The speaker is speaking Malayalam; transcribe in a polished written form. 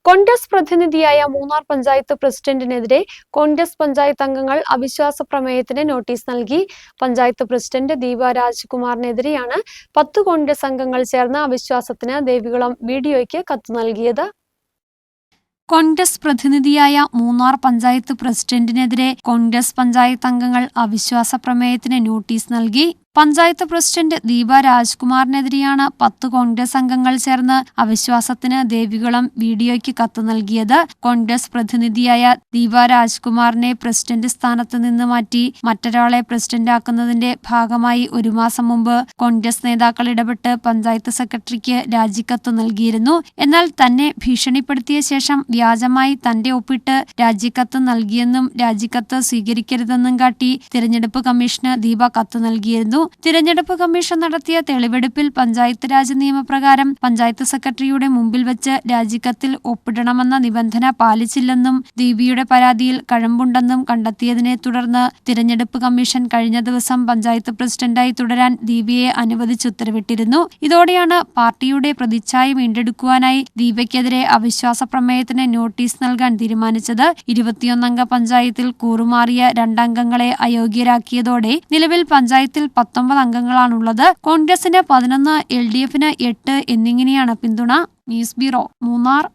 കോൺഗ്രസ് പ്രതിനിധിയായ മൂന്നാർ പഞ്ചായത്ത് പ്രസിഡന്റിനെതിരെ കോൺഗ്രസ് പഞ്ചായത്ത് അംഗങ്ങൾ അവിശ്വാസ പ്രമേയത്തിന് നോട്ടീസ് നൽകി. പഞ്ചായത്ത് പ്രസിഡന്റ് ദീപ രാജ്കുമാറിനെതിരെയാണ് 10 കോൺഗ്രസ് അംഗങ്ങൾ ചേർന്ന് അവിശ്വാസത്തിന് ദേവികുളം BDOയ്ക്ക് കത്ത് നൽകിയത്. കോൺഗ്രസ് പ്രതിനിധിയായ മൂന്നാർ പഞ്ചായത്ത് പ്രസിഡന്റിനെതിരെ കോൺഗ്രസ് പഞ്ചായത്ത് അംഗങ്ങൾ അവിശ്വാസ പ്രമേയത്തിന് നോട്ടീസ് നൽകി. പഞ്ചായത്ത് പ്രസിഡന്റ് ദീപ രാജ്കുമാറിനെതിരെയാണ് 10 കോൺഗ്രസ് അംഗങ്ങൾ ചേർന്ന് അവിശ്വാസത്തിന് ദേവികുളം BDOയ്ക്ക് കത്ത് നൽകിയത്. കോൺഗ്രസ് പ്രതിനിധിയായ ദീപ രാജ്കുമാറിനെ പ്രസിഡന്റ് സ്ഥാനത്ത് നിന്ന് മാറ്റി മറ്റൊരാളെ പ്രസിഡന്റാക്കുന്നതിന്റെ ഭാഗമായി 1 മാസം മുമ്പ് കോൺഗ്രസ് നേതാക്കൾ ഇടപെട്ട് പഞ്ചായത്ത് സെക്രട്ടറിക്ക് രാജിക്കത്ത് നൽകിയിരുന്നു. എന്നാൽ തന്നെ ഭീഷണിപ്പെടുത്തിയ ശേഷം വ്യാജമായി തന്റെ ഒപ്പിട്ട് രാജിക്കത്ത് നൽകിയെന്നും രാജിക്കത്ത് സ്വീകരിക്കരുതെന്നും കാട്ടി തിരഞ്ഞെടുപ്പ് കമ്മീഷന് ദീപ കത്ത് നൽകിയിരുന്നു. തിരഞ്ഞെടുപ്പ് കമ്മീഷൻ നടത്തിയ തെളിവെടുപ്പിൽ പഞ്ചായത്ത് രാജ് നിയമപ്രകാരം പഞ്ചായത്ത് സെക്രട്ടറിയുടെ മുമ്പിൽ വെച്ച് രാജിക്കത്തിൽ ഒപ്പിടണമെന്ന നിബന്ധന പാലിച്ചില്ലെന്നും ദീപിയുടെ പരാതിയിൽ കഴമ്പുണ്ടെന്നും കണ്ടെത്തിയതിനെ തുടർന്ന് തിരഞ്ഞെടുപ്പ് കമ്മീഷൻ കഴിഞ്ഞ ദിവസം പഞ്ചായത്ത് പ്രസിഡന്റായി തുടരാൻ ദീപയെ അനുവദിച്ച് ഉത്തരവിട്ടിരുന്നു. ഇതോടെയാണ് പാർട്ടിയുടെ പ്രതിച്ഛായ വീണ്ടെടുക്കുവാനായി ദീപയ്ക്കെതിരെ അവിശ്വാസ പ്രമേയത്തിന് നോട്ടീസ് നൽകാൻ തീരുമാനിച്ചത്. 21 അംഗ പഞ്ചായത്തിൽ കൂറുമാറിയ 2 അംഗങ്ങളെ അയോഗ്യരാക്കിയതോടെ നിലവിൽ പഞ്ചായത്തിൽ 19 അംഗങ്ങളാണുള്ളത്. കോൺഗ്രസിന് 11, LDFന് 8 എന്നിങ്ങനെയാണ് പിന്തുണ. News bureau, Munnar.